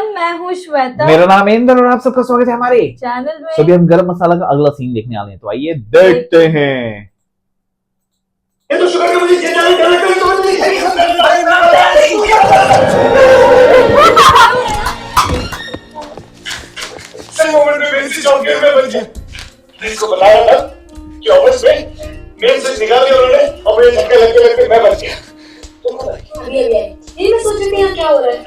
Everyone, मैं हूँ श्वेता। मेरा नाम इंद्र और आप सबका स्वागत है हमारे चैनल में। सभी हम गरम मसाला का अगला सीन देखने वाले हैं, तो आइए देखते हैं। ये तो शुक्र है मुझे ये जाने तो सही मोमेंट में मेरी जॉब गेम में बच गया। पुलिस को बताया था कि ऑफिस में मेन स्विच निकाल दिया उन्होंने और मेरे धक्के लगते मैं बच गया। तुमको अभी ये मैं सोच रही थी यहाँ क्या हो रहा है।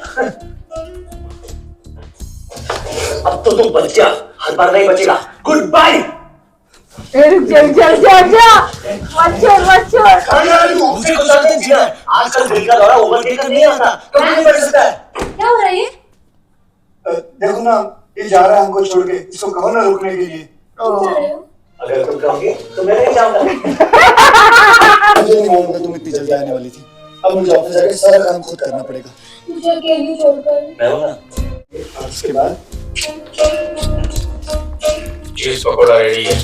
अब तो तुम बच गया, हर बार नहीं बचेगा। Good bye. रुक जा। मत छोड़। मुझे तो जानते हैं जीना है। आजकल दिल का दौरा ओवरटेक नहीं आता, कभी नहीं बढ़ सकता है। क्या हो रहा है ये? देखो ना, ये जा रहा है हमको छोड़ के। इसको कहो ना रुकने के लिए। तुम जा रहे हो? अगर तुम कहोगे तो मैं नहीं जाऊंगा। मुझे नहीं मालूम था तुम इतनी जल्दी आने वाली थी। अब मुझे ऑफिस जाके सारा काम खुद करना पड़ेगा। मुझे अकेली छोड़कर। मैं हूं ना। और उसके बाद चीज पकोड़ा रेडी है।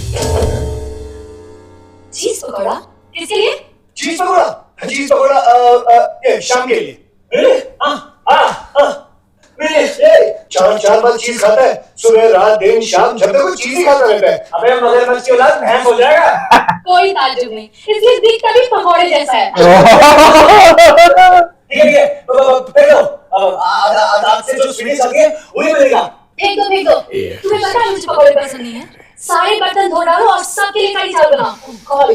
चीज पकौड़ा? किसके लिए? चीज पकोड़ा ये शाम के लिए। चार बार चीज खाता है, सुबह रात दिन शाम, जब तक वो चीज ही खाता रहता है। अबे मगरमच्छ की औलाद भैंस हो जाएगा। कोई ताज्जुब नहीं, इसलिए दिखता भी पकौड़े जैसा है। ठीक है फेंक दो। आज से जो स्वीट चल गए वही मिलेगा। फेंक दो। तुम्हें पता है मुझे पकौड़े पसंद नहीं है। सारे बर्तन धो डालो और सबके लिए कड़ी चावल बनाओ। कॉल।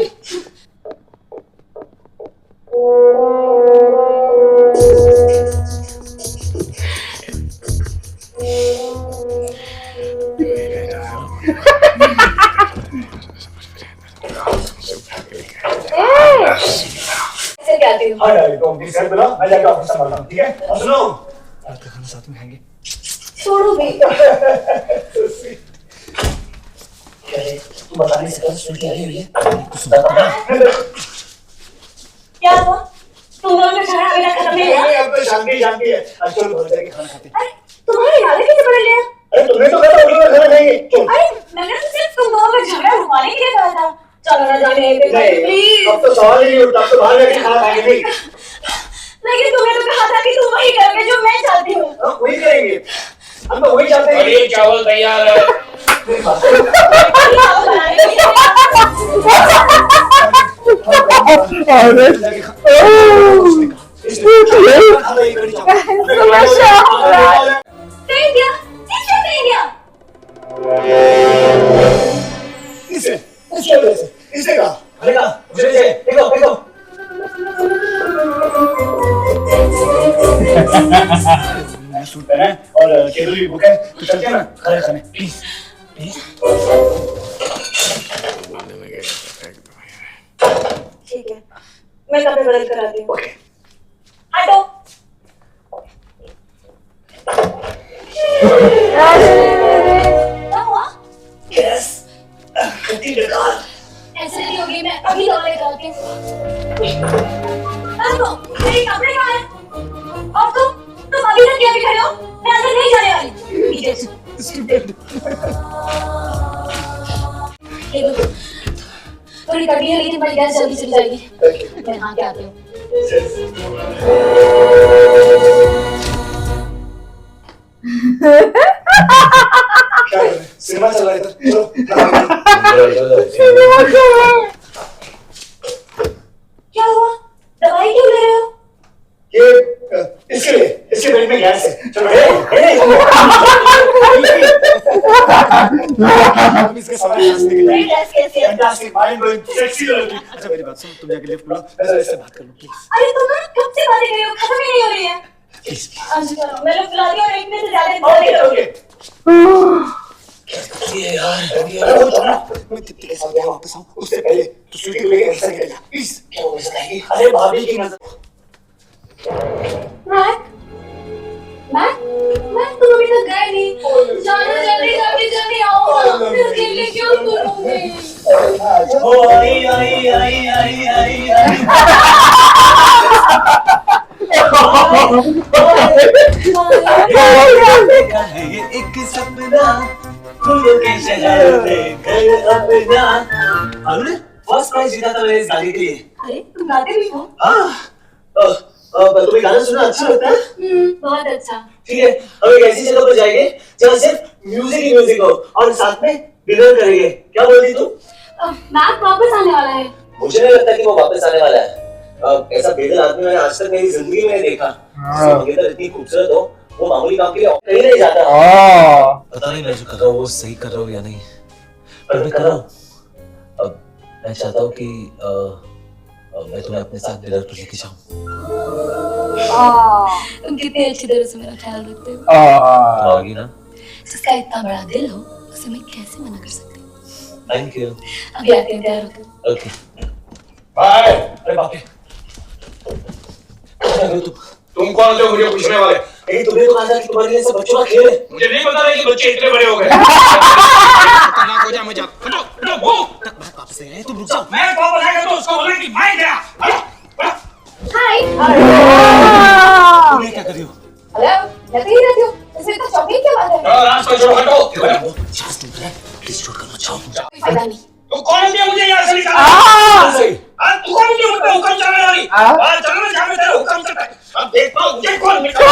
ऐसे क्या आती हूँ? हाँ यार, तो अपनी सेट बनाओ, मैं जाके ऑफिस संभालता हूँ, ठीक है? और सुनो, रात का खाना साथ में खाएंगे। छोड़ो भी। तुम बता नहीं सकता स्वीट क्या है ये? क्या हुआ? तुम लोगों का खाना अभी तक खत्म नहीं हुआ? अब तो शांति है। अब चलो घर जाके खाना खाते हैं। अरे तुम्हारे इरादे कैसे बदल गए? अरे तुमने तो कहा था उन्हीं का खाना खाएंगे। चलो। अरे मैंने तो सिर्फ तुम दोनों का झगड़ा रुकवाने के लिए कहा था। चलो ना जाने दे प्लीज। अब तो सवाल ही नहीं उठता, अब तो बाहर जाके खाना खाएंगे। नहीं, लेकिन तुमने तो कहा था कि तुम वही करोगे जो मैं चाहती हूँ। हम वही करेंगे। हम तो वही चाहते हैं। ये चावल तैयार है। इसे कहा देखो मैं सूट पहना है और केबल भी बुक है, तो चलते हैं ना खाना खाने। प्लीज ठीक है, मैं कपड़े बदल कर आती हूँ। हटो। क्या हुआ? यस कितनी बेकार। ऐसे नहीं होगी, मैं अभी दवा लेकर आती हूँ। मेरे कपड़े कहाँ हैं? और तुम अभी तक क्या भी खड़े हो? मैं अंदर नहीं जाने वाली। ये लो, थोड़ी तकलीफ है लेकिन बड़ी गैस जल्दी चली जाएगी। मैं हाँ क्या आती हूँ। क्या कर रहे हैं? सिनेमा चल रहा है इधर। चलो क्या हुआ? दवाई क्यों ले रहे हो? ये इसके पेट में गैस है। चलो हम इसके सारे गैस निकल मेरी ड्रेस कैसी है? फैंटास्टिक, माइंड ब्लोइंग, सेक्सी लड़की। अच्छा मेरी बात सुन, तुम जाके लिफ्ट बुलाओ, मैं जरा इससे बात कर लूं प्लीज। अरे तुम ना कब से बातें कर रही हो? खत्म ही नहीं हो रही है। अच्छा मैं लोग बुला रही हूँ और एक में से ज्यादा ये यार अरे वो चलो, मैं तित्ती के साथ यहाँ वापस आऊँ, उससे पहले तो स्वीटी को लेके ऐसा निकल जा प्लीज। क्या हो जाएगी? अरे भाभी की नजर। मैं तुम अभी तक गए नहीं। जाना जल्दी आओ। मैं अकेले क्यों करूँगी? ओ आई। ये एक सपना खुद के शहर में घर अपना। अरे फर्स्ट प्राइज जीता था मैंने इस गाने के लिए। अरे तुम गाते भी हो? हाँ तुम्हें गाना सुनना अच्छा लगता है? बहुत अच्छा। ठीक है, हम एक ऐसी जगह पर जाएंगे जहाँ सिर्फ म्यूजिक ही म्यूजिक हो और साथ में डिनर करेंगे। क्या बोलती तू? मैथ वापस आने वाला है। मुझे नहीं लगता कि वो वापस आने वाला है। ऐसा बेदल आदमी मैंने आज तक मेरी जिंदगी में नहीं देखा। मंगेतर इतनी खूबसूरत हो, वो मामूली काम के लिए कहीं नहीं जाता। पता नहीं मैं जो कर रहा हूँ वो सही कर रहा हूँ या नहीं, पर मैं कर रहा हूँ। अब मैं चाहता हूँ कि मैं तुम्हें अपने साथ डिनर पर लेके जाऊँ। तुम कितनी अच्छी तरह से मेरा ख्याल रखते हो। आओगी ना? जिसका इतना बड़ा दिल हो उसे मैं कैसे मना कर सकती हूँ। Thank you. अभी आते हैं, तैयार होकर। Okay bye. अरे बाप रे, तुम कौन हो मुझे पूछने वाले? नहीं, तुमने तो कहा था कि तुम्हारे लिए सब बच्चों का खेल है। मुझे नहीं पता था कि बच्चे इतने बड़े हो गए। खतरनाक हो जा मत जा। हटो हटो वो वापस आए, तुम रुक जाओ। मैं वापस आएगा तो उसको बोलना कि मैं गया। हाय। तुम क्या कर रही हो? हेलो, मैं तो ही रहती हूँ। इसमें इतना शॉकिंग क्या बात है? राज को छोड़ो, हटो। चांस तुम है, प्लीज छोड़ कर मत जाओ। कोई फायदा नहीं। तू कौन है मुझे यहाँ से निकालना? सही। तू कौन है मुझे हुक्म चलाने वाली? चलना जहाँ में तेरा हुक्म चलता है। अब देख पाओ मुझे कौन निकाल।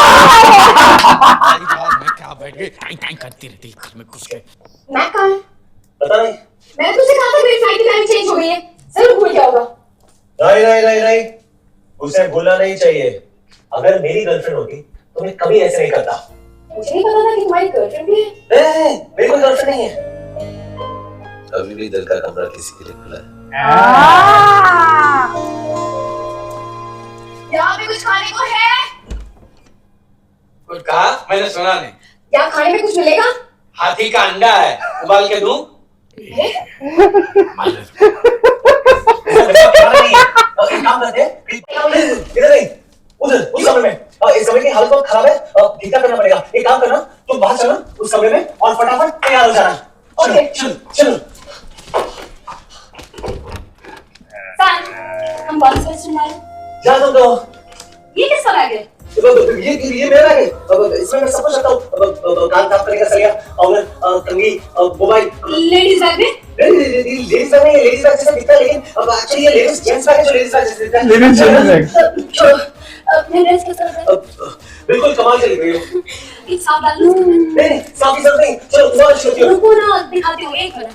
मैं क्या बैठ गई टाइम टाइम करती रहती घर में घुस के। मैं कहाँ है? पता नहीं। मैंने तुझसे कहा था मेरी फ्लाइट की टाइम चेंज हो गई है। जरूर भूल गया होगा। नहीं नहीं नहीं नहीं, उसे भूलना नहीं चाहिए। अगर मेरी गर्लफ्रेंड होती तो मैं कभी ऐसे नहीं करता। मुझे नहीं पता था कि तुम्हारी गर्लफ्रेंड भी है। मेरी कोई गर्लफ्रेंड नहीं है। अभी भी दिल का कमरा किसी के लिए खुला है। यहाँ पे कुछ खाने को है? कुछ कहा? मैंने सुना नहीं। यहाँ खाने में कुछ मिलेगा? हाथी का अंडा है, उबाल के दूं? काम करते हैं इधर नहीं, उधर उस कमरे में। इस कमरे की हालत बहुत खराब है, ठीक करना पड़ेगा। एक काम करना, तुम बाहर चलो उस कमरे में और फटाफट तैयार हो जाना। ओके। चलो चलो। सान, हम कौन सा रेस्टोरेंट आए? जा तुम तो। ये किसका बैग है? ये मेरा बैग है। इसमें मैं सब कुछ रखता हूँ। कान साफ करने का सरिया और कंघी, मोबाइल। लेडीज बैग में? लेडीज बैग नहीं है, लेडीज बैग जैसा दिखता है, लेकिन अब एक्चुअली ये लेडीज जेंट्स बैग है जो लेडीज बैग जैसा दिखता है। Ladies gents bag. मेरा ड्रेस कैसा लग रहा है? बिल्कुल कमाल चली गई हो। एक साफ डाल लो। नहीं साफ ही सब नहीं। चलो तुम्हारा शुरू करो। रुको ना, दिखाती हूँ, एक मिनट।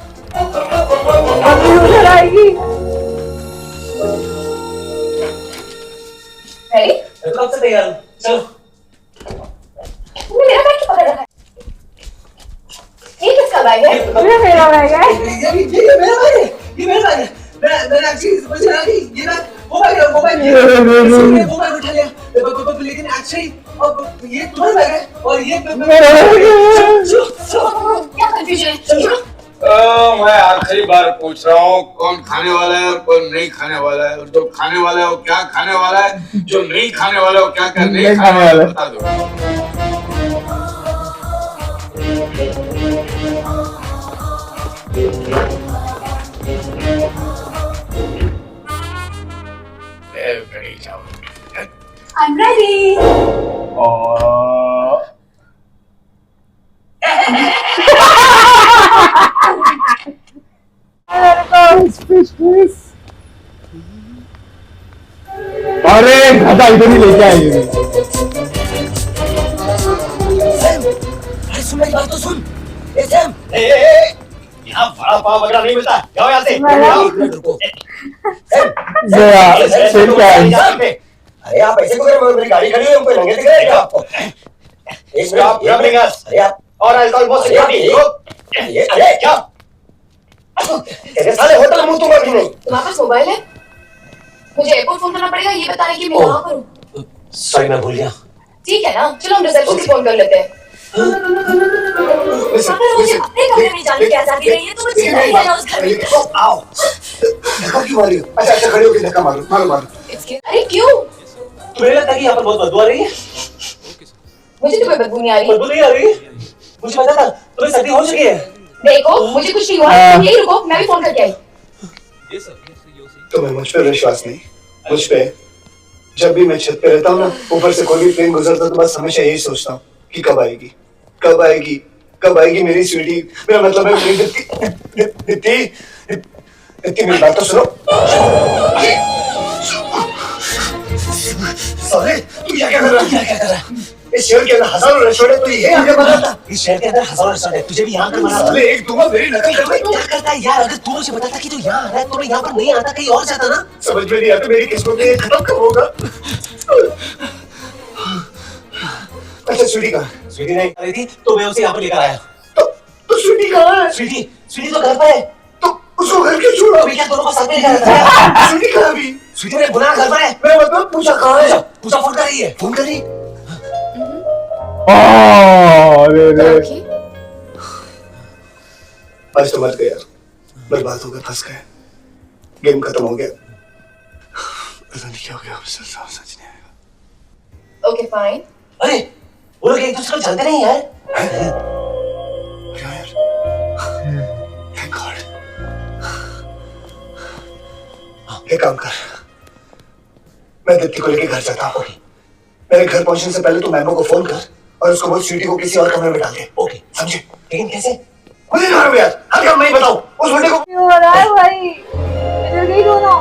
अभी उधर आएगी। रेडी? मैं कब से तैयार हूँ। चलो। तुमने मेरा बैग क्यों पकड़ रखा है? ये किसका बैग है? ये मेरा बैग है। ये मेरा बैग है। ये मेरा बैग है। मैं एक्चुअली समझ रहा कि ये बैग मोबाइल उठा लिया, लेकिन एक्चुअली अब ये तुम्हारा बैग है और ये मेरा बैग है। क्या कंफ्यूजन है? मैं आखिरी बार पूछ रहा हूँ, कौन खाने वाला है और कौन नहीं खाने वाला है, और जो खाने वाला है वो क्या खाने वाला है, जो नहीं खाने वाला है वो क्या क्या नहीं खाने वाला है, बता दो। I'm ready. अरे गधा इधर ही लेके आएंगे। अरे सुन मेरी बात तो सुन। ए सैम, यहाँ बड़ा पाव वगैरह नहीं मिलता। जाओ यहाँ से। रुको। अरे आप ऐसे क्यों कर रहे हो? मेरी गाड़ी खड़ी है, उनको लंगे दिख रहे हैं क्या आपको? एक मिनट, ये अपने पास। अरे आप और अल्कोहल बहुत सिक्योरिटी। ये अरे क्या? तेरे साले होटल मुंह तुम अभी नहीं। तुम्हारे पास मोबाइल है? मुझे एयरपोर्ट फोन करना पड़ेगा ये बताने के लिए मैं कहाँ करूँ? सॉरी मैं भूल गया। ठीक है ना, चलो हम रिसेप्शन से फोन कर लेते हैं। अगर मुझे अपने कमरे में जाने की आजादी नहीं है तो मुझे नहीं रहना उस घर में। आओ। धक्का क्यों मारी हो? अच्छा खड़े होके धक्का मारो, मारो। अरे क्यों? तुम्हें लगता है कि यहाँ पर बहुत बदबू आ रही है? मुझे तो कोई बदबू नहीं आ रही। बदबू नहीं आ रही? मुझे पता था तुम्हें सर्दी हो चुकी है। देखो मुझे कुछ नहीं हुआ, तुम यही रुको, मैं भी फोन करके आई। तुम्हें मुझ पे विश्वास नहीं? मुझ पे? जब भी मैं छत पे रहता हूँ ना, ऊपर से कोई भी प्लेन गुजरता तो बस हमेशा यही सोचता हूँ कि कब आएगी, कब आएगी, कब आएगी मेरी स्वीटी। मेरा मतलब है मेरी दित्ती मेरी बात तो सुनो। साले तू क्या कर रहा है? इस शहर के अंदर हजारों रेस्टोरेंट है, तो ये आगे बना था। इस शहर के अंदर हजारों रेस्टोरेंट है, तुझे भी यहाँ का मना था। साले एक दूंगा मेरी नकल कर रहा है। क्या करता है यार? अगर तू मुझे बताता कि तू यहाँ आ रहा है तो मैं यहाँ पर नहीं आता, कहीं और जाता ना। समझ में नहीं आता मेरी किस्मत में ये खत्म कब होगा। अच्छा स्वीटी कहाँ? स्वीटी नहीं आ रही थी तो मैं उसे यहाँ पर लेकर आया। तो स्वीटी कहाँ है? स्वीटी तो घर पर है। तो उसको घर क्यों छोड़ा? अभी क्या दोनों को साथ में लेकर आया? स्वीटी कहाँ भी? स्वीटी ने बुलाया घर पर है। मैं मतलब पूछा कहाँ है? पूछा फोन कर रही है। फोन करी? ओके आज तो मत गया, बर्बाद हो गया, फंस गए, गेम खत्म हो गया। पता नहीं क्या हो गया, सच नहीं आएगा। Okay fine. अरे वो लोग एक दूसरे को जानते नहीं यार। क्या यार? Thank God। एक काम कर, मैं दीप्ति को लेके घर जाता हूँ। मेरे घर पहुंचने से पहले तू मैमो को फोन कर और उसको बोल स्वीटी को किसी और कमरे में डाल दे। ओके समझे? लेकिन कैसे? मुझे नहीं मालूम यार, हर काम नहीं बताओ। उस बुढ़े को क्यों हो रहा है भाई? इधर नहीं रोना।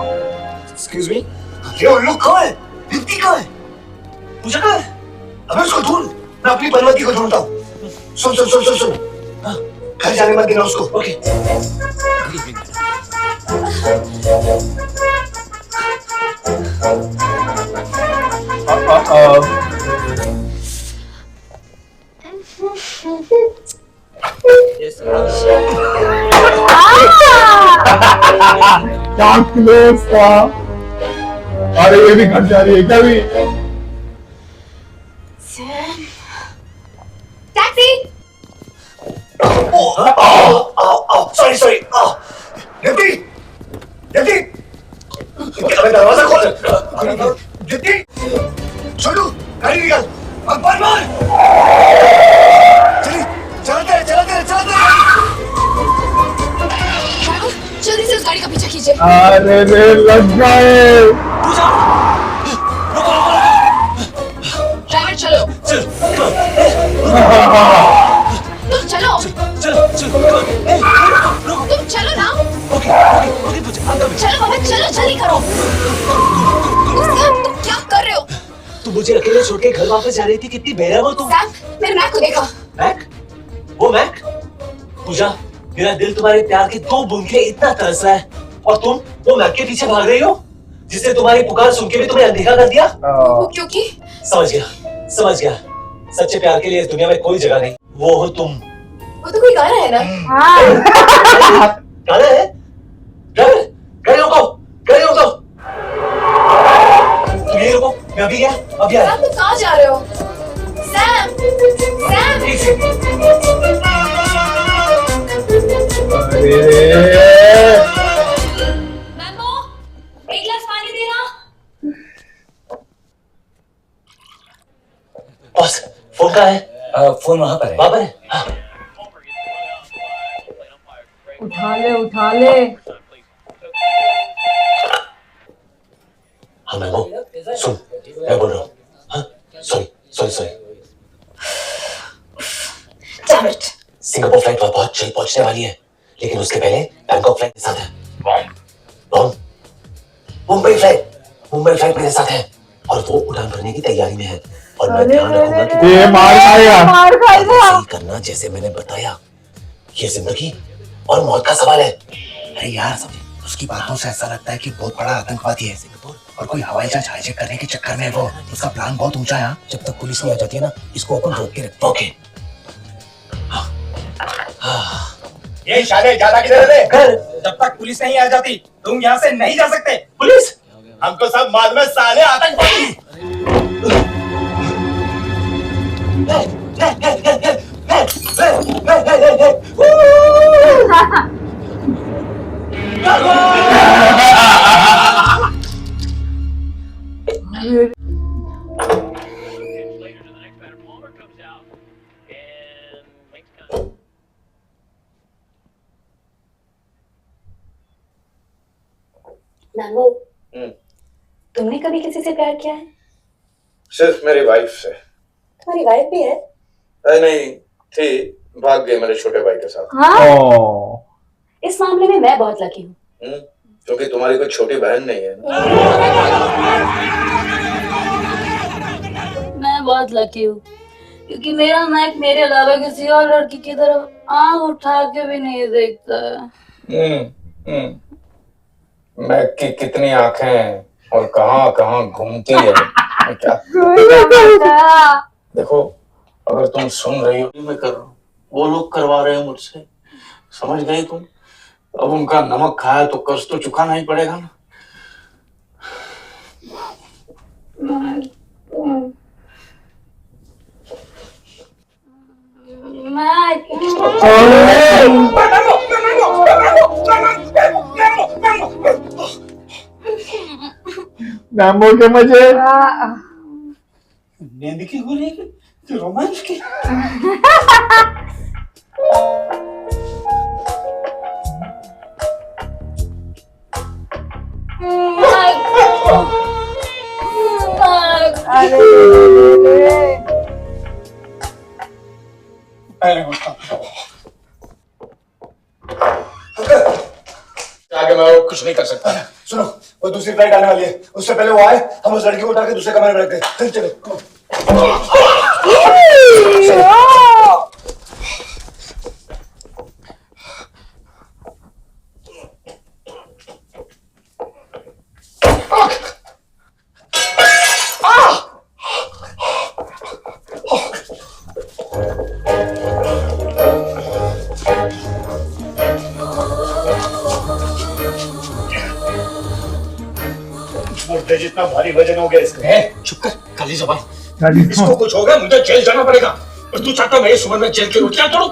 एक्सक्यूज मी, ये उल्लू कौन है? दीप्ति कहाँ है? पूछा कहाँ है? अबे उसको ढूंढ, मैं अपनी परिवती को ढूंढता हूँ। सुन सुन सुन सुन सुन, घर जाने मत देना उसको। ओके क्या क्लोज था। अरे ये भी घर जा रही है क्या भी? Taxi. Sorry sorry. Deepti Deepti, अबे दरवाजा खोल। दीप्ति छोटू गाड़ी निकाल, अब बंद मार। चलिए चलते चलते चलते। जल्दी से उस गाड़ी का पीछा कीजिए। अरे रे लग गए। ड्राइवर चलो। तुम चलो। तुम चलो ना। चलो बाबा चलो, जल्दी करो। तुम क्या कर रहे हो? तू मुझे अकेले छोड़ के घर वापस जा रही थी, कितनी बेरहम हो तुम। सैम, मैंने मैक को देखा। मैक? वो मैक? पूजा, मेरा दिल तुम्हारे प्यार की दो बूंद के लिए इतना तरस रहा है और तुम वो मैक के पीछे भाग रही हो जिसने तुम्हारी पुकार सुन के भी तुम्हें अनदेखा कर दिया। वो क्योंकि समझ गया। सच्चे प्यार के लिए इस दुनिया में कोई जगह नहीं, वो हो तुम। वो तो कोई गाना है ना। हाँ। गाना है? ड्राइवर, गाड़ी रोको। तुम यहीं रुको, मैं अभी गया, अभी आया। सैम, तुम कहाँ जा रहे हो? Sam, Sam. एक सेकंड। मैमो, एक गिलास पानी देना। बॉस, फोन कहाँ है? फोन वहाँ पर है। वहाँ पर है? हाँ। उठा ले। हाँ मैं वो सुन, मैं बोल रहा हूँ। हाँ sorry. Damn it. Singapore flight बहुत जल्द पहुंचने वाली है, लेकिन उसके पहले बैंकॉक फ्लाइट के साथ है। बॉम्ब? मुंबई फ्लाइट मेरे साथ है और वो उड़ान भरने की तैयारी में है और मैं ध्यान रखूंगा कि ये मार खाएगा। सही करना जैसे मैंने बताया। ये जिंदगी और मौत का सवाल है। अरे यार समझे, उसकी बातों से ऐसा लगता है कि बहुत बड़ा आतंकवादी है सिंगापुर और कोई हवाई जहाज हाईजैक करने के चक्कर में है वो। उसका प्लान बहुत ऊंचा है। जब तक पुलिस नहीं आ जाती है ना, इसको अपन रोक के रखते हैं। ओके। ये शाले ज्यादा किधर है? घर। जब तक पुलिस नहीं आ जाती तुम यहाँ से नहीं जा सकते। पुलिस? हमको सब मालूम है साले आतंकवादी। नानो, तुमने कभी किसी से प्यार किया है? सिर्फ मेरी वाइफ से। तुम्हारी वाइफ भी है? नहीं थी, भाग गई मेरे छोटे भाई के साथ। हाँ? इस मामले में मैं बहुत लकी हूँ। क्योंकि तुम्हारी कोई छोटी बहन नहीं है। मैं बहुत लकी हूँ क्योंकि मेरा नायक मेरे अलावा किसी और लड़की की तरफ आंख उठा के भी नहीं देखता है। मैं की कितनी आंखें और कहाँ कहाँ घूमती है क्या देखो, अगर तुम सुन रही हो मैं कर रहा हूँ, वो लोग करवा रहे हैं मुझसे, समझ गई तुम? अब उनका नमक खाया तो कर्ज तो चुकाना ही पड़ेगा ना। मैंगो के मजे। नींद की गोली की रोमांच की। आगे मैं कुछ नहीं कर सकता। सुनो, वो दूसरी फ्लाइट आने वाली है, उससे पहले वो आए हम उस लड़की को उठा के दूसरे कमरे में रखते हैं। चलो जितना भारी वजन हो गया इसका। चुप कर, काली ज़बान। इसको कुछ हो गया मुझे जेल जाना पड़ेगा, और तू चाहता मैं इस उम्र में जेल की रोटियां तोड़ूं?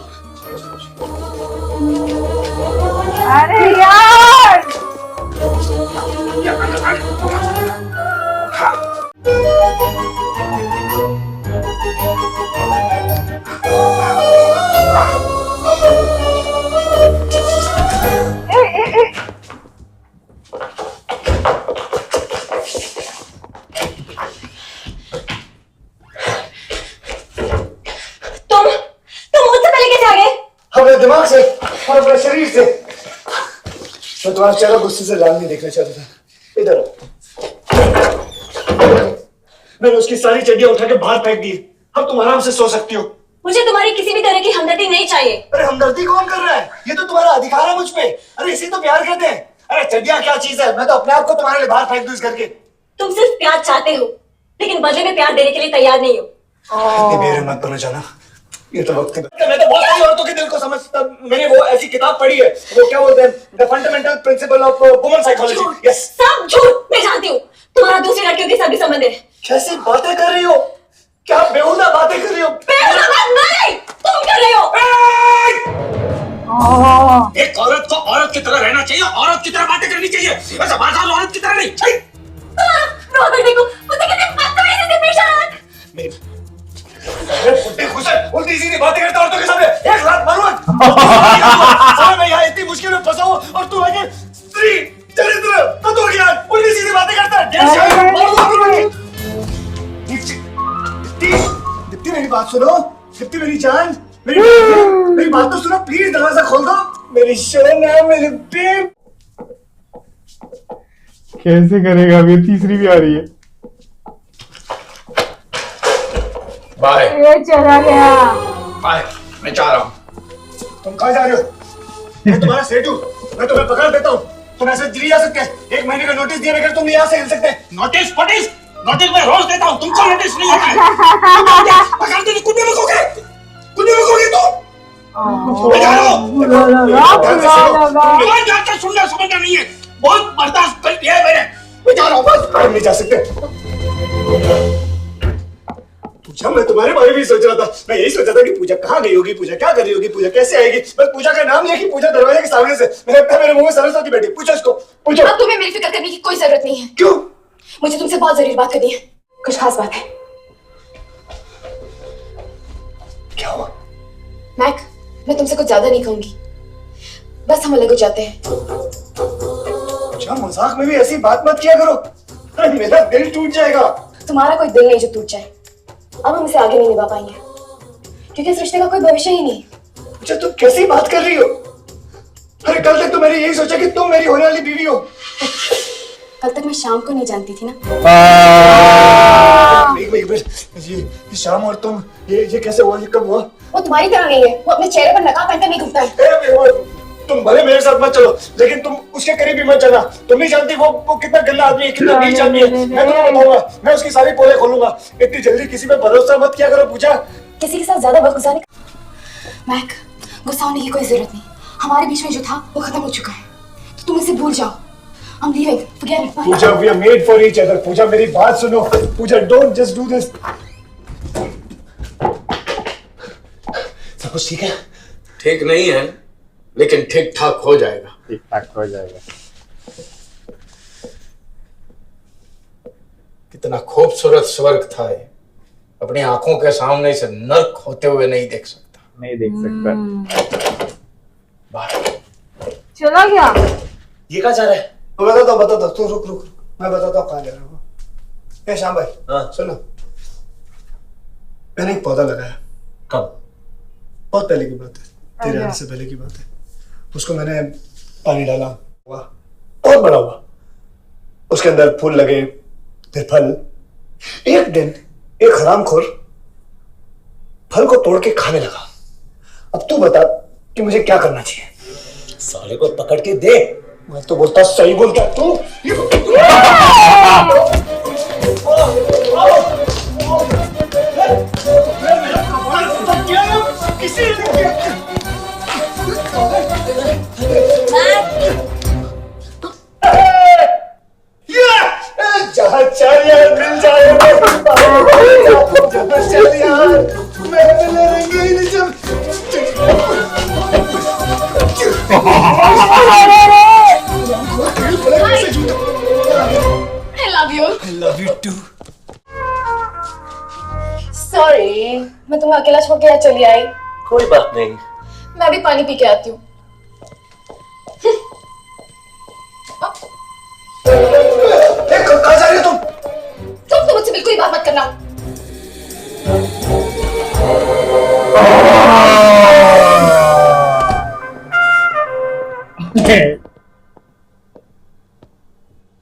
अरे यार अपने दिमाग से और अपने शरीर से। मैं तुम्हारा चेहरा गुस्से से लाल नहीं देखना चाहता था। इधर मैंने उसकी सारी चड्डियां उठा के बाहर फेंक दी। अब तुम आराम से सो सकती हो। मुझे तुम्हारी किसी भी तरह की हमदर्दी नहीं चाहिए। अरे हमदर्दी कौन कर रहा है? ये तो तुम्हारा अधिकार है मुझ पे। अरे इसी तो प्यार कहते हैं। अरे चड्डियां क्या चीज है? मैं तो अपने आप को तुम्हारे लिए बाहर फेंक दूं इस घर के। तुम सिर्फ प्यार चाहते हो, लेकिन बदले में प्यार देने के लिए तैयार नहीं हो। बेरहमत बनो जाना। ये तो वक्त है। मैं तो बहुत सारी औरतों के दिल को समझता। मैंने वो ऐसी किताब पढ़ी है, वो क्या बोलते हैं, the fundamental principle of woman psychology. Yes, सब झूठ। मैं जानती हूँ तुम्हारा दूसरी लड़कियों के साथ भी संबंध है। कैसी बातें कर रही हो? क्या बेहुदा बातें कर रही हो? बेहुदा बात नहीं, तुम कर रहे हो। एक औरत को औरत की तरह रहना चाहिए, औरत की तरह बातें करनी चाहिए, ऐसा बाजार औरत की तरह नहीं। रोहन देखो, मुझे कितने बदतमीजी से पेश आ रहा है। अरे बुड्ढे खुश है, उल्टी सीधी बातें करते औरतों के सामने। एक लात मारूंगा। मैं यहाँ इतनी मुश्किल में फंसा हूँ और तू आगे स्त्री चरित्र तत्वज्ञान उल्टी सीधी बातें करता है। दीप्ति मेरी बात सुनो। दीप्ति मेरी जान, मेरी बात तो सुनो प्लीज। दरवाजा खोल दो। मेरी शोना, मेरी बेब। कैसे करेगा? अभी तीसरी भी आ रही है। बाय। ये चला गया। बाय, मैं जा रहा हूँ। तुम कहाँ जा रहे हो? मैं तुम्हारा सेठ हूँ, मैं तुम्हें पकड़ देता हूँ। तुम ऐसे दिल्ली जा सकते हैं। 1 महीने का नोटिस दिए बगैर तुम यहाँ से हिल सकते हैं। नोटिस पटिस नोटिस मैं रोज देता हूँ, तुमको नोटिस नहीं आता है। पकड़ दे, कुत्ते में खोगे तुम। मैं जा रहा हूँ। जाकर सुनना समझना नहीं है, बहुत बर्दाश्त कर लिया है मैंने। मैं जा रहा हूँ बस। हम नहीं जा सकते। पूजा, मैं तुम्हारे बारे में ही सोच रहा था। मैं यही सोचा था कि पूजा कहाँ गई होगी, पूजा क्या कर रही होगी, पूजा कैसे आएगी। बस पूजा का नाम लिया कि पूजा दरवाजे के सामने से। मैंने लगता है मेरे मुंह में सरस्वती बैठी। पूछो इसको, पूछो। अब तुम्हें मेरी फिक्र करने की कोई जरूरत नहीं है। क्यों? मुझे तुमसे बहुत जरूरी बात करनी है। कुछ खास बात है। क्या हुआ? मैक, मैं तुमसे कुछ ज्यादा नहीं कहूंगी, बस हम अलग हो जाते हैं। पूजा, मजाक में भी ऐसी बात मत किया करो। अरे मेरा दिल टूट जाएगा। तुम्हारा कोई दिल नहीं जो टूट जाए। अब हम इसे आगे नहीं निभा पाएंगे, क्योंकि इस रिश्ते का कोई भविष्य ही नहीं। पूजा, तुम कैसी बात कर रही हो? अरे कल तक तो मैंने यही सोचा कि तुम मेरी होने वाली बीवी हो। कल तक मैं शाम को नहीं जानती थी ना। एक मिनट, ये शाम और तुम ये कैसे हुआ, ये कब हुआ? वो तुम्हारी तरह नहीं है, वो अपने चेहरे पर नकाब पहनकर नहीं घूमता है। तुम भले मेरे साथ मत चलो, लेकिन तुम उसके करीब भी मत जाना। तुम नहीं जानती वो कितना गंदा आदमी है, कितना नीच आदमी है। मैं तुम्हें बताऊंगा, मैं उसकी सारी पोले खोलूंगा। इतनी जल्दी किसी पे भरोसा मत किया करो। पूछा किसी के साथ ज्यादा वक्त गुजारने मैक, गुस्सा होने की कोई जरूरत नहीं। हमारे बीच में जो था वो खत्म हो चुका है, तो तुम इसे भूल जाओ। I'm leaving. Forget it. Puja, we are made for each other. पूजा मेरी बात सुनो। पूजा, don't just do this. सब कुछ ठीक है? ठीक नहीं है, लेकिन ठीक ठाक हो जाएगा। ठीक ठाक हो जाएगा। कितना खूबसूरत स्वर्ग था ये, अपनी आंखों के सामने से नर्क होते हुए नहीं देख सकता। नहीं देख सकता। बाहर चला गया। ये कहाँ जा रहा है? बता दो, तू रुक, मैं बताता हूँ कहाँ जा रहा हूँ। ए श्याम भाई, हाँ। सुनो, मैंने एक पौधा लगाया। कब? बहुत पहले की बात है, तेरे आने से पहले की बात है। उसको मैंने पानी डाला, हुआ बहुत बड़ा हुआ, उसके अंदर फूल लगे, फिर फल। एक दिन एक हरामखोर फल को तोड़ के खाने लगा। अब तू बता कि मुझे क्या करना चाहिए? साले को पकड़ के दे। मैं तो बोलता सही बोलता तू। जहाँ चाहे मिल जाए, जहाँ चाहे यार मैं मिलेंगे ही नहीं। जब I love you too. Sorry, मैं तुम्हें अकेला छोड़ के यहाँ चली आई। कोई बात नहीं। मैं भी पानी पी के आती हूँ। कहाँ जा रही हो तुम? तुम तो मुझसे बिल्कुल ही बात मत करना।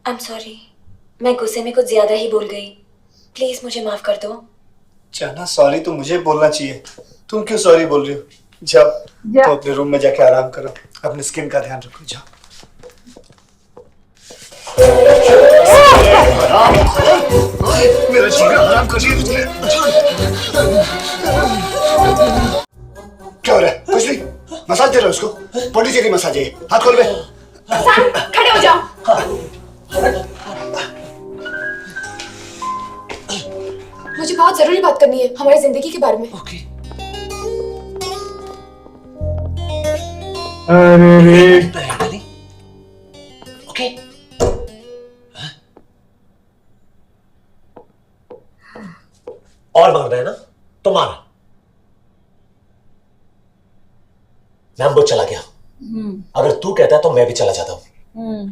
I'm sorry, मैं गुस्से में कुछ ज्यादा ही बोल गई। प्लीज मुझे माफ कर दो। जाना, सॉरी तो मुझे बोलना चाहिए, तुम क्यों सॉरी बोल रही हो? जाओ तो अपने रूम में जाके आराम करो, अपने स्किन का ध्यान रखो। जाओ। मेरा जीना हराम कर दिया तुमने। क्या हो रहा है? कुछ नहीं, मसाज दे रहा उसको। पॉन्डिचेरी मसाज है, हाथ खोल बे। सैम, खड़े हो जाओ। मुझे बहुत जरूरी बात करनी है हमारी जिंदगी के बारे में। ओके। अरे ओके। और मांग रहा है ना तो मारा। मैम वो चला गया। अगर तू कहता है तो मैं भी चला जाता हूं,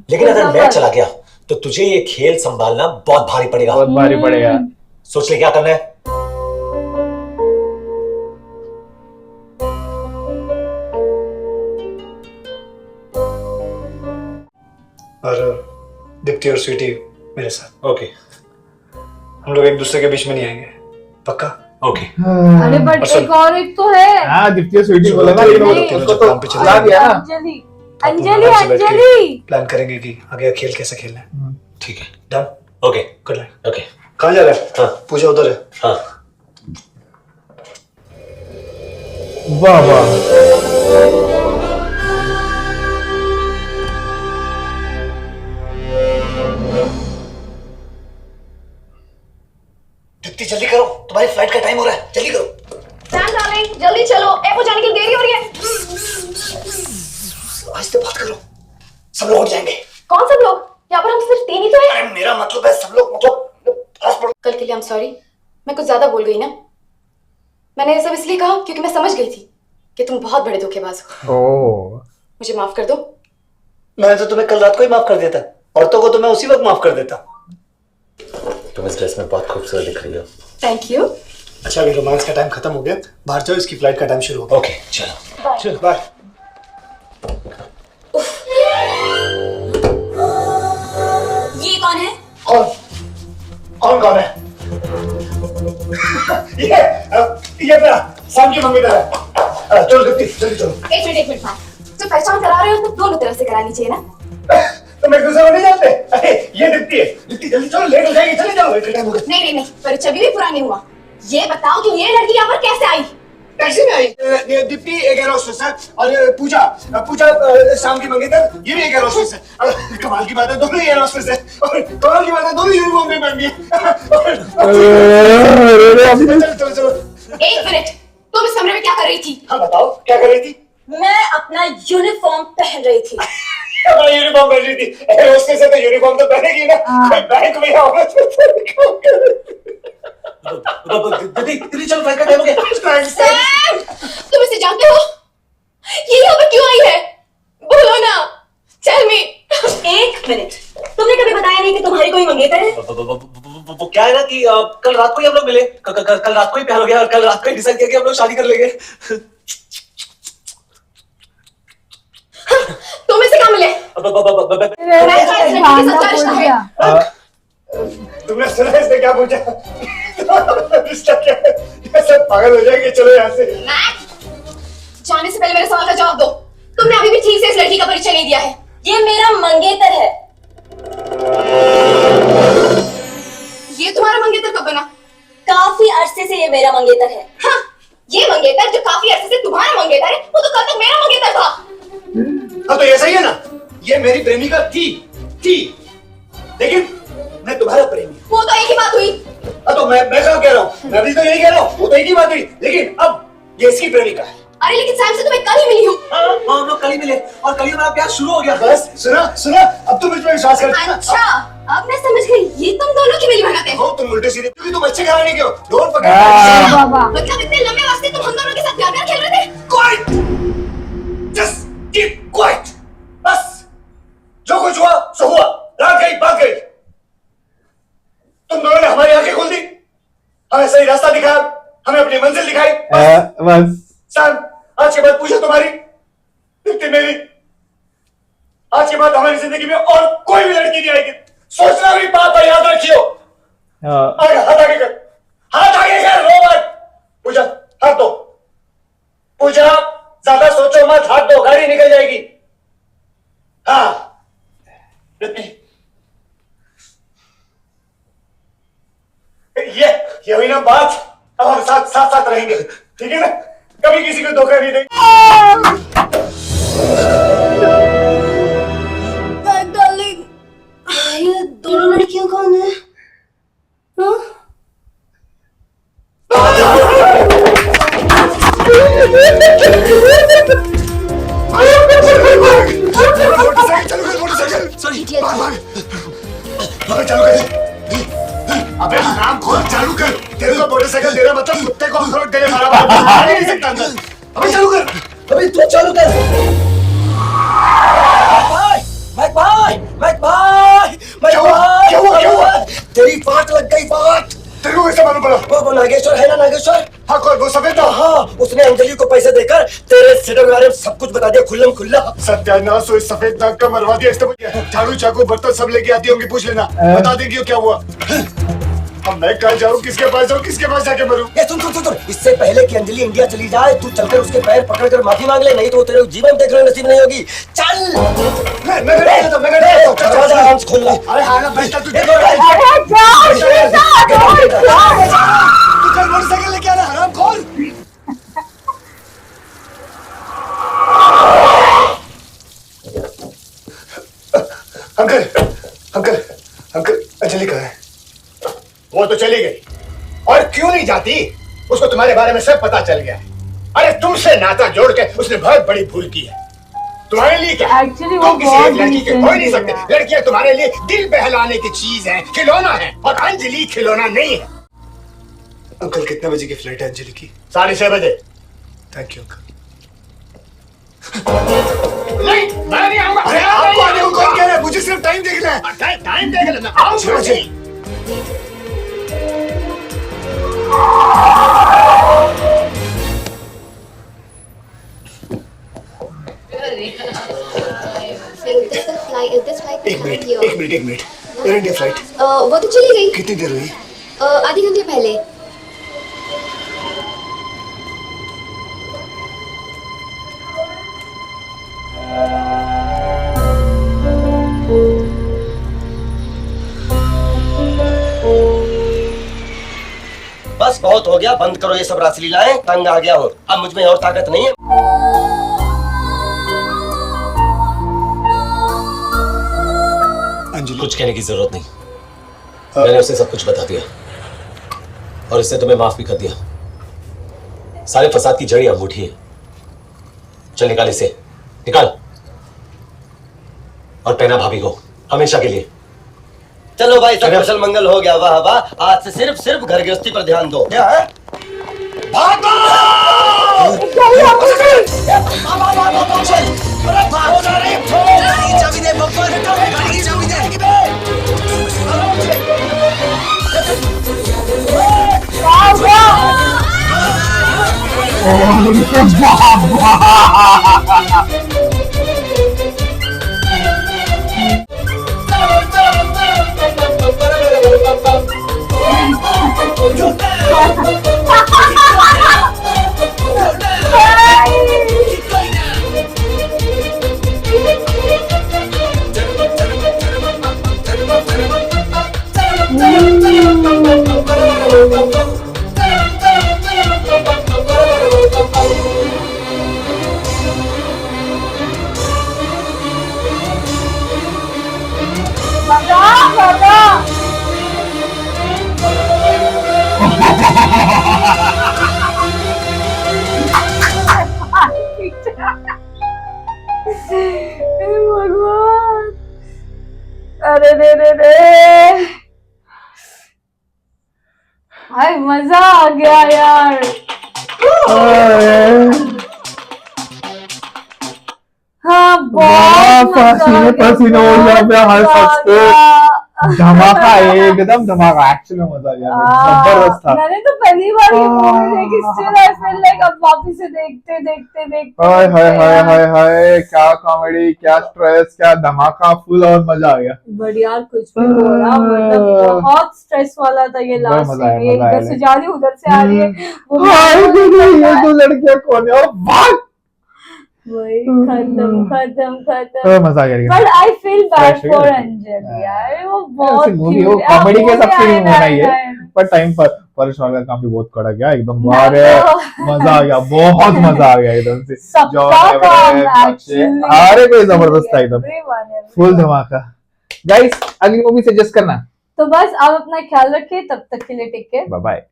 लेकिन अगर मैं चला गया तो तुझे ये खेल संभालना बहुत भारी पड़ेगा। बहुत भारी पड़ेगा। सोच ले क्या करना है। और दीप्ति और स्वीटी मेरे साथ। ओके हम लोग एक दूसरे के बीच में नहीं आएंगे, पक्का? ओके। अरे बट एक और एक तो है। हाँ, दीप्ति स्वीटी बोला ना, लेकिन नहीं। उसको तो चला गया ना। अंजलि, अंजलि प्लान करेंगे कि आगे खेल कैसे खेलना है। ठीक है। Done. Okay. Good night. Okay. कहाँ जा रहा है? हाँ। पूजा उधर है। हाँ। वाह वाह। दीप्ति जल्दी करो, तुम्हारी फ्लाइट का टाइम हो रहा है, जल्दी करो। सैम डार्लिंग, जल्दी चलो, एयरपोर्ट जाने के लिए देरी हो रही है। आहिस्ते बात करो, सब लोग उठ जाएंगे। कौन सब लोग? यहाँ पर हम सिर्फ 3 ही तो हैं। अरे मेरा मतलब है सब लोग, मतलब पास पड़ो। कल के लिए I'm sorry, मैं कुछ ज्यादा बोल गई ना। मैंने ये सब इसलिए कहा क्योंकि मैं समझ गई थी कि तुम बहुत बड़े धोखेबाज हो। ओह, मुझे माफ कर दो। मैं तो तुम्हें कल रात को ही माफ कर देता, औरतों को तो मैं उसी वक्त माफ कर देता। तुम इस ड्रेस में बहुत खूबसूरत दिख रही हो। Thank you. अच्छा, अभी रोमांस का टाइम खत्म हो गया, बाहर जाओ, इसकी फ्लाइट का टाइम शुरू हो गया। ओके चलो। चलो बाय। ये कौन है? कौन कौन है? ये मेरा शाम की मंगेतर है। चलो दीप्ति जल्दी चलो। एक मिनट मैक, जब पहचान करा रहे हो तो दोनों तरफ से करानी चाहिए ना। तो मैं दूसरे को नहीं जानते। अरे ये दीप्ति है। दीप्ति जल्दी चलो, लेट हो जाएगी, चले जाओ, टाइम हो गया। नहीं, परिचय भी पूरा नहीं हुआ। ये बताओ कि ये लड़की यहाँ पर कैसे आई? टैक्सी में आई। दीप्ति एक एयर होस्टेस है और पूजा शाम की मंगेतर ये भी एक एयर होस्टेस है। कमाल की बात है दोनों ही एयर होस्टेस है और कमाल की बात है दोनों यूनिफॉर्म में पहन है। चलो चलो। एक मिनट, तुम इस कमरे में क्या कर रही थी? हाँ बताओ क्या कर रही थी? मैं अपना यूनिफॉर्म पहन रही थी। यूनिफॉर्म पहन रही थी। एयर होस्टेस है तो यूनिफॉर्म तो पहनेगी ना। बैंक में आओ। दीदी चलो फ्लाइट का टाइम हो गया। सैम, तुम इसे जानते हो? ये यहाँ पर क्यों आई है? बोलो ना, टेल मी। एक मिनट, तुमने कभी बताया नहीं कि तुम्हारी कोई मंगेतर है? वो क्या है ना कि कल रात को ही हम लोग मिले, कल रात को ही प्यार हो गया और कल रात को ही डिसाइड किया कि हम लोग शादी कर लेंगे। तुम इसे कहाँ मिले? तुमने सुना इसने क्या पूछा? इसका क्या है? ये सब पागल हो जाएंगे। चलो यहाँ से। जाने से पहले मेरे सवाल का जवाब दो। तुमने अभी भी ठीक से इस लड़की का परिचय नहीं दिया है। ये मेरा मंगेतर है। ये तुम्हारा मंगेतर कब बना? काफी अरसे से ये मेरा मंगेतर है। हाँ, ये मंगेतर जो काफी अरसे से तुम्हारा मंगेतर है, वो तो कल तक मेरा मंगेतर था। हाँ तो ये सही है ना? ये मेरी प्रेमिका थी, लेकिन मैं तुम्हारा प्रेमी हूँ। वो तो एक ही बात हुई। हाँ तो मैं क्या कह रहा हूँ? मैं भी तो यही कह रहा हूँ। वो तो एक ही बात हुई, लेकिन अब ये इसकी प्रेमिका है। अरे लेकिन सैम से तो मैं कल ही मिली हूँ। हाँ हम लोग कल ही मिले और कल ही हमारा प्यार शुरू हो गया। बस सुना अब तुम मुझ पर विश्वास करती हो ना? अच्छा, अब मैं समझ गई। ये तुम दोनों की मिली भगत है। हो तुम उल्टे सीधे, क्योंकि तुम अच्छे घराने के हो। डोर पकड़। बाबा मतलब इतने लंबे वास्ते तुम हम दोनों के साथ प्यार खेल रहे थे? Quite, just keep quiet. बस जो कुछ हुआ सो हुआ। रात गई बात गई। तुम दोनों ने हमारी आंखें खोल दी, हमें सही रास्ता दिखाया, हमें अपनी मंजिल दिखाई। बस सैम, आज के बाद पूछो तुम्हारी, दीप्ति मेरी। आज के बाद हमारी जिंदगी में और कोई भी लड़की नहीं आएगी। सोचना भी बात है, याद रखियो। आगे हाथ आगे कर, हाथ आगे कर, रो मत। पूजा हाथ दो। पूजा ज्यादा सोचो मत, हाथ दो, गाड़ी निकल जाएगी। हाँ ये हुई ना बात। अब हम साथ रहेंगे, ठीक है ना? कभी किसी को धोखा नहीं देंगे। डार्लिंग, ये दोनों लड़कियां कौन है? हाँ? अबे हराम खोल, चालू कर। तेरे को मोटरसाइकिल दे रहा मतलब कुत्ते को अखरोट देने वाला नहीं सकता अंदर। अबे चालू कर। अबे तू चालू कर। मैक भाई, क्या हुआ? तेरी फाट लग गई फाट। तेरे को कैसे मालूम पड़ा? वो नागेश्वर है ना, नागेश्वर। हाँ कौन? वो सफेद था। हाँ, उसने अंजलि को पैसे देकर तेरे सेटअप के बारे में सब कुछ बता दिया खुल्लम खुल्ला। सत्यानाश हो, इस सफेद नाग का मरवा दिया इसने। झाड़ू चाकू बर्तन सब लेके आती होंगी, पूछ लेना, बता देंगी क्या हुआ। अब मैं कहाँ जाऊँ, किसके पास जाऊँ, किसके पास जाके मरूं? ये सुन, इससे पहले कि अंजलि इंडिया चली जाए तू चलकर उसके पैर पकड़कर माफी मांग ले, नहीं तो तेरे जीवन देखने नसीब नहीं होगी। चल दरवाजा आराम से खोलना। अरे हाँ ना बेटा, तू कल मोटरसाइकिल लेके आना, हराम खोल। अंकल अंजलि कहाँ है? वो तो चली गई। और क्यों नहीं जाती? उसको तुम्हारे बारे में सब पता चल गया है। अरे तुमसे नाता जोड़ के उसने बहुत बड़ी भूल की है। तुम्हारे लिए क्या? Actually, तुम वो किसी बहुत एक लड़की के decent हो ही नहीं सकते। है। लड़कियां तुम्हारे लिए दिल बहलाने की चीज है, खिलौना है, और अंजलि खिलौना नहीं है। अंकल कितने बजे की फ्लाइट है अंजलि की? 6:30 बजे। Thank you uncle. नहीं मैं नहीं आऊंगा। अरे आपको आने को कौन कह रहा है? मुझे सिर्फ टाइम देखना है। टाइम देख लेना। आओ 6 बजे। एक मिनट एयर इंडिया फ्लाइट वो तो चली गई कितनी देर हुई? आधे घंटे पहले। गया, बंद करो ये सब रासलीलाएं, तंग आ गया हूँ, अब मुझ में और ताकत नहीं है। अंजलि कुछ कहने की जरूरत नहीं, मैंने उसे सब कुछ बता दिया और इसने तुम्हें माफ भी कर दिया। सारे फसाद की जड़ी अंगूठी है। चल निकाल इसे, निकाल और पहना भाभी को हमेशा के लिए। चलो भाई, सब कुशल मंगल हो गया। वाह वाह, आज से सिर्फ घर गृहस्थी पर ध्यान दो। क्या है? भागो! अरे भागो जा रही है। गाड़ी चाबी दे बब्बर, गाड़ी चाबी दे। भगवान, अरे रे रे रे, भाई मजा आ गया यार। हाँ, बहुत पसीने हो गया हर सबसे। धमाका, एकदम धमाका, एक्चुअली मजा आ गया, जबरदस्त था। मैंने तो पहली बार ये मूवी देखी, स्टिल आई फील लाइक अब वापस से देखते देखते देखते। हाय हाय हाय हाय हाय, क्या कॉमेडी, क्या स्ट्रेस, क्या धमाका, फुल और मजा आ गया। बढ़िया, कुछ भी बोला, मतलब बहुत स्ट्रेस वाला था ये लास्ट मजा आया, सीन। ये मजा आया। इधर से जा रही उधर से आ रही है, वो ये दो लड़कियां कौन है? भाग! वही खत्म। मजा आ गया। But I feel bad Fresh for है। अंजलि यार, वो बहुत मूवी cute हो, है। कॉमेडी के हिसाब से movie नहीं होना ये, आए। पर टाइम पर परेश वाला काम भी बहुत कड़ा गया एकदम। अरे मजा आ गया, बहुत मजा आ गया एकदम से। सबका काम actually, अरे कोई जबरदस्त था एकदम, everyone। फुल धमाका। गाइस, अगली मूवी सजेस्ट करना। तो बस आप अपना ख्याल रखिए, तब तक के लिए टेक केयर, बाय बाय।